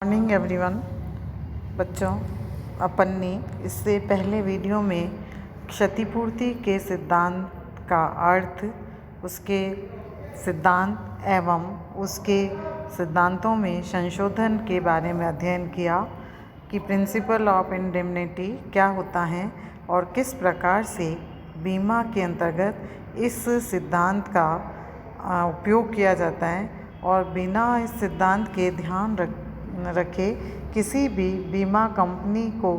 Morning everyone. बच्चों, अपन ने इससे पहले वीडियो में क्षतिपूर्ति के सिद्धांत का अर्थ, उसके सिद्धांत एवं उसके सिद्धांतों में संशोधन के बारे में अध्ययन किया कि प्रिंसिपल ऑफ इंडेमनिटी क्या होता है और किस प्रकार से बीमा के अंतर्गत इस सिद्धांत का उपयोग किया जाता है और बिना इस सिद्धांत के ध्यान रखे किसी भी बीमा कंपनी को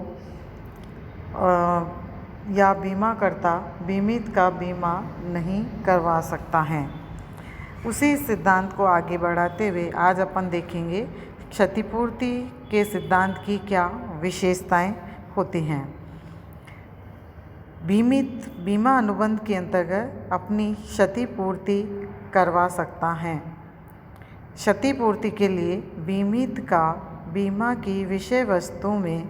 या बीमाकर्ता बीमित का बीमा नहीं करवा सकता है। उसी सिद्धांत को आगे बढ़ाते हुए आज अपन देखेंगे क्षतिपूर्ति के सिद्धांत की क्या विशेषताएं होती हैं। बीमित बीमा अनुबंध के अंतर्गत अपनी क्षतिपूर्ति करवा सकता है। क्षतिपूर्ति के लिए बीमित का बीमा की विषय वस्तु में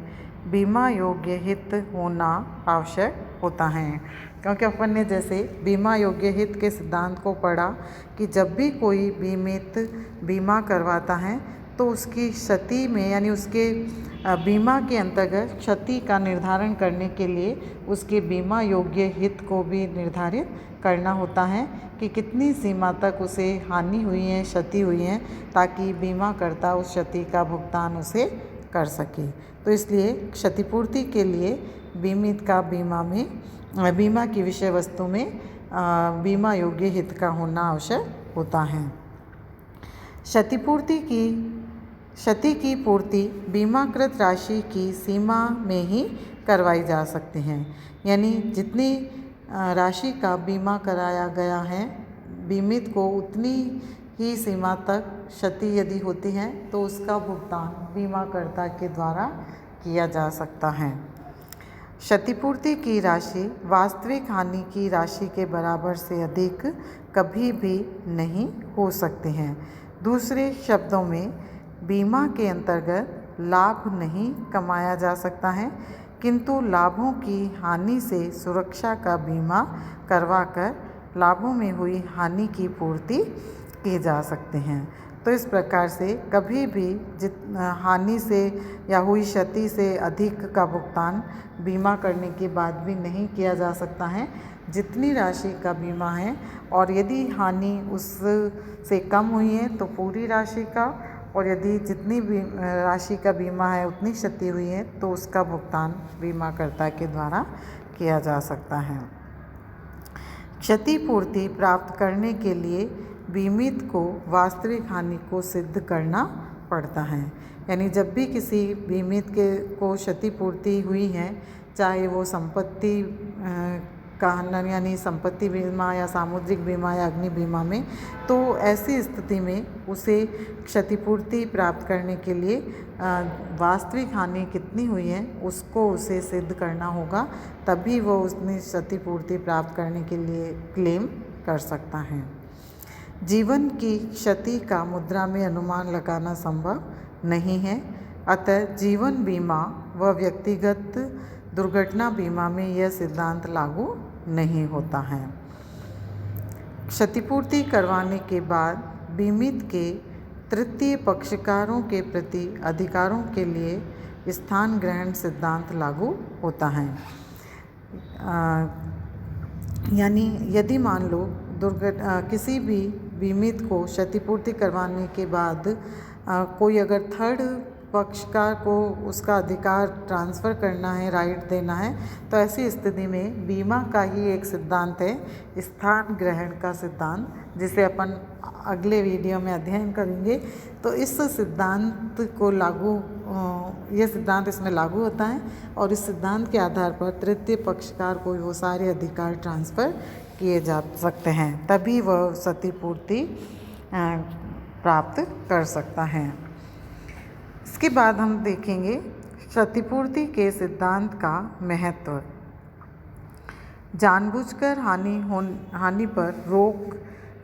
बीमा योग्य हित होना आवश्यक होता है, क्योंकि अपन ने जैसे बीमा योग्य हित के सिद्धांत को पढ़ा कि जब भी कोई बीमित बीमा करवाता है तो उसकी क्षति में यानी उसके बीमा के अंतर्गत क्षति का निर्धारण करने के लिए उसके बीमा योग्य हित को भी निर्धारित करना होता है कि कितनी सीमा तक उसे हानि हुई है, क्षति हुई है, ताकि बीमाकर्ता उस क्षति का भुगतान उसे कर सके। तो इसलिए क्षतिपूर्ति के लिए बीमित का बीमा की विषय वस्तु में बीमा योग्य हित का होना आवश्यक होता है। क्षति की पूर्ति बीमाकृत राशि की सीमा में ही करवाई जा सकती है, यानी जितनी राशि का बीमा कराया गया है बीमित को उतनी ही सीमा तक क्षति यदि होती है तो उसका भुगतान बीमाकर्ता के द्वारा किया जा सकता है। क्षतिपूर्ति की राशि वास्तविक हानि की राशि के बराबर से अधिक कभी भी नहीं हो सकती है। दूसरे शब्दों में बीमा के अंतर्गत लाभ नहीं कमाया जा सकता है, किंतु लाभों की हानि से सुरक्षा का बीमा करवाकर लाभों में हुई हानि की पूर्ति की जा सकते हैं। तो इस प्रकार से कभी भी हानि से या हुई क्षति से अधिक का भुगतान बीमा करने के बाद भी नहीं किया जा सकता है। जितनी राशि का बीमा है और यदि हानि उससे कम हुई है तो पूरी राशि का, और यदि जितनी भी राशि का बीमा है उतनी क्षति हुई है तो उसका भुगतान बीमाकर्ता के द्वारा किया जा सकता है। क्षतिपूर्ति प्राप्त करने के लिए बीमित को वास्तविक हानि को सिद्ध करना पड़ता है, यानी जब भी किसी बीमित को क्षतिपूर्ति हुई है, चाहे वो संपत्ति का यानी संपत्ति बीमा या सामुद्रिक बीमा या अग्नि बीमा में, तो ऐसी स्थिति में उसे क्षतिपूर्ति प्राप्त करने के लिए वास्तविक हानि कितनी हुई है उसको उसे सिद्ध करना होगा, तभी वो उसने क्षतिपूर्ति प्राप्त करने के लिए क्लेम कर सकता है। जीवन की क्षति का मुद्रा में अनुमान लगाना संभव नहीं है, अतः जीवन बीमा व व्यक्तिगत दुर्घटना बीमा में यह सिद्धांत लागू नहीं होता है। क्षतिपूर्ति करवाने के बाद बीमित के तृतीय पक्षकारों के प्रति अधिकारों के लिए स्थान ग्रहण सिद्धांत लागू होता है। यानी यदि मान लो किसी भी बीमित को क्षतिपूर्ति करवाने के बाद कोई अगर थर्ड पक्षकार को उसका अधिकार ट्रांसफ़र करना है, राइट देना है, तो ऐसी स्थिति में बीमा का ही एक सिद्धांत है स्थान ग्रहण का सिद्धांत, जिसे अपन अगले वीडियो में अध्ययन करेंगे। तो इस सिद्धांत को यह सिद्धांत इसमें लागू होता है और इस सिद्धांत के आधार पर तृतीय पक्षकार को वो सारे अधिकार ट्रांसफ़र किए जा सकते हैं, तभी वह क्षतिपूर्ति प्राप्त कर सकता है। इसके बाद हम देखेंगे क्षतिपूर्ति के सिद्धांत का महत्व। जानबूझकर हानि पर रोक,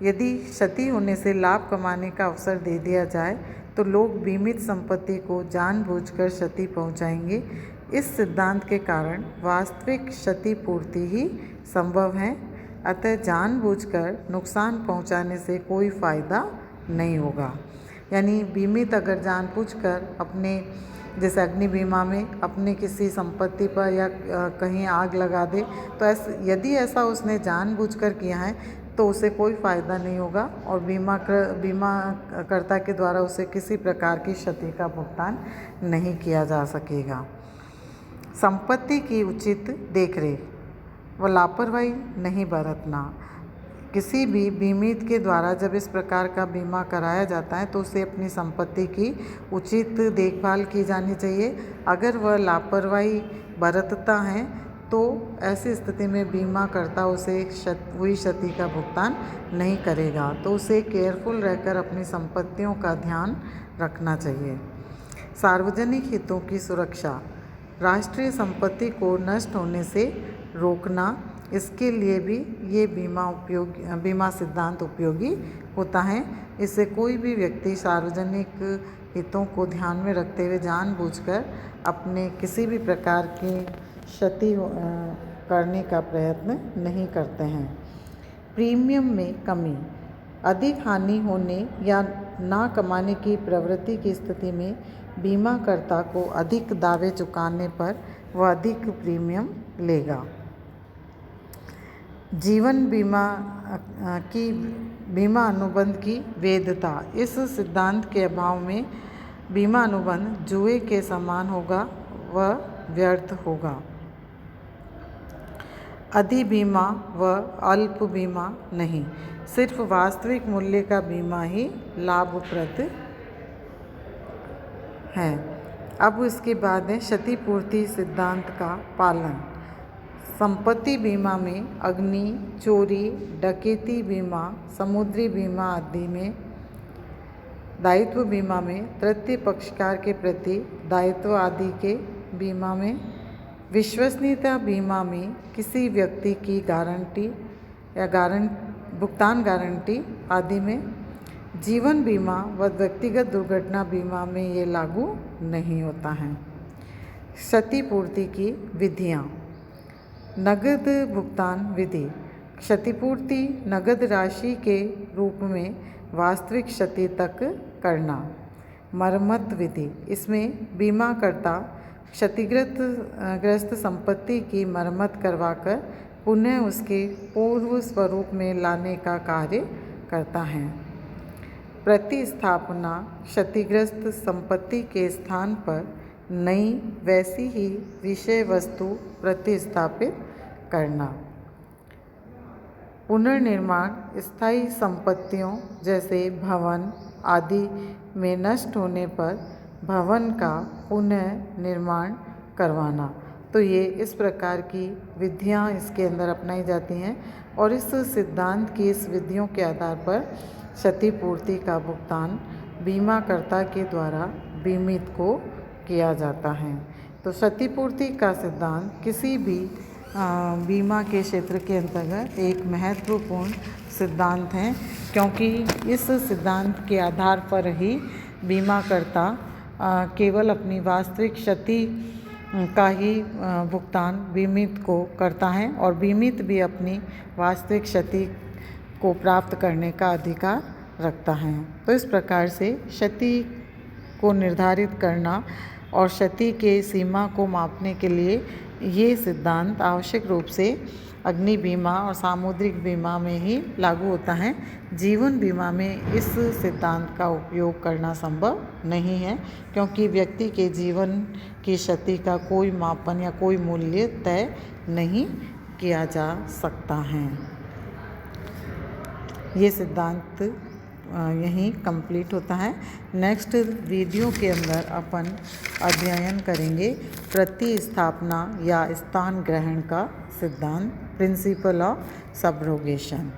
यदि क्षति होने से लाभ कमाने का अवसर दे दिया जाए तो लोग बीमित संपत्ति को जानबूझकर क्षति पहुंचाएंगे। इस सिद्धांत के कारण वास्तविक क्षतिपूर्ति ही संभव है, अतः जानबूझकर नुकसान पहुंचाने से कोई फायदा नहीं होगा। यानी बीमित अगर जानबूझकर अपने, जैसे अग्नि बीमा में अपने किसी संपत्ति पर या कहीं आग लगा दे, तो यदि ऐसा उसने जानबूझकर किया है तो उसे कोई फ़ायदा नहीं होगा और बीमाकर्ता के द्वारा उसे किसी प्रकार की क्षति का भुगतान नहीं किया जा सकेगा। संपत्ति की उचित देखरेख व लापरवाही नहीं बरतना। किसी भी बीमित के द्वारा जब इस प्रकार का बीमा कराया जाता है तो उसे अपनी संपत्ति की उचित देखभाल की जानी चाहिए। अगर वह लापरवाही बरतता है तो ऐसी स्थिति में बीमाकर्ता उसे हुई क्षति का भुगतान नहीं करेगा, तो उसे केयरफुल रहकर अपनी संपत्तियों का ध्यान रखना चाहिए। सार्वजनिक हितों की सुरक्षा, राष्ट्रीय संपत्ति को नष्ट होने से रोकना, इसके लिए भी ये बीमा सिद्धांत उपयोगी होता है। इससे कोई भी व्यक्ति सार्वजनिक हितों को ध्यान में रखते हुए जानबूझकर अपने किसी भी प्रकार की क्षति करने का प्रयत्न नहीं करते हैं। प्रीमियम में कमी, अधिक हानि होने या ना कमाने की प्रवृत्ति की स्थिति में बीमाकर्ता को अधिक दावे चुकाने पर वह अधिक प्रीमियम लेगा। जीवन बीमा अनुबंध की वैधता, इस सिद्धांत के अभाव में बीमा अनुबंध जुए के समान होगा व व्यर्थ होगा। अधिबीमा व अल्प बीमा नहीं, सिर्फ वास्तविक मूल्य का बीमा ही लाभप्रद है। अब इसके बाद है क्षतिपूर्ति सिद्धांत का पालन। संपत्ति बीमा में अग्नि, चोरी, डकैती बीमा, समुद्री बीमा आदि में, दायित्व बीमा में तृतीय पक्षकार के प्रति दायित्व आदि के बीमा में, विश्वसनीयता बीमा में किसी व्यक्ति की गारंटी या भुगतान गारंटी आदि में, जीवन बीमा व व्यक्तिगत दुर्घटना बीमा में ये लागू नहीं होता है। क्षतिपूर्ति की विधियाँ। नगद भुगतान विधि, क्षतिपूर्ति नगद राशि के रूप में वास्तविक क्षति तक करना। मरम्मत विधि, इसमें बीमाकर्ता क्षतिग्रस्त संपत्ति की मरम्मत करवाकर पुनः उसके पूर्व स्वरूप में लाने का कार्य करता है। प्रतिस्थापना, क्षतिग्रस्त संपत्ति के स्थान पर नई वैसी ही विषय वस्तु प्रतिस्थापित करना। पुनर्निर्माण, स्थायी संपत्तियों जैसे भवन आदि में नष्ट होने पर भवन का पुनः निर्माण करवाना। तो ये इस प्रकार की विधियाँ इसके अंदर अपनाई जाती हैं और इस सिद्धांत की इस विधियों के आधार पर क्षतिपूर्ति का भुगतान बीमाकर्ता के द्वारा बीमित को किया जाता है। तो क्षतिपूर्ति का सिद्धांत किसी भी बीमा के क्षेत्र के अंतर्गत एक महत्वपूर्ण सिद्धांत है, क्योंकि इस सिद्धांत के आधार पर ही बीमाकर्ता केवल अपनी वास्तविक क्षति का ही भुगतान बीमित को करता है और बीमित भी अपनी वास्तविक क्षति को प्राप्त करने का अधिकार रखता है। तो इस प्रकार से क्षति को निर्धारित करना और क्षति के सीमा को मापने के लिए ये सिद्धांत आवश्यक रूप से अग्नि बीमा और सामुद्रिक बीमा में ही लागू होता है। जीवन बीमा में इस सिद्धांत का उपयोग करना संभव नहीं है, क्योंकि व्यक्ति के जीवन की क्षति का कोई मापन या कोई मूल्य तय नहीं किया जा सकता है। ये सिद्धांत यहीं कंप्लीट होता है। नेक्स्ट वीडियो के अंदर अपन अध्ययन करेंगे प्रतिस्थापना या स्थान ग्रहण का सिद्धांत, प्रिंसिपल ऑफ सबरोगेशन।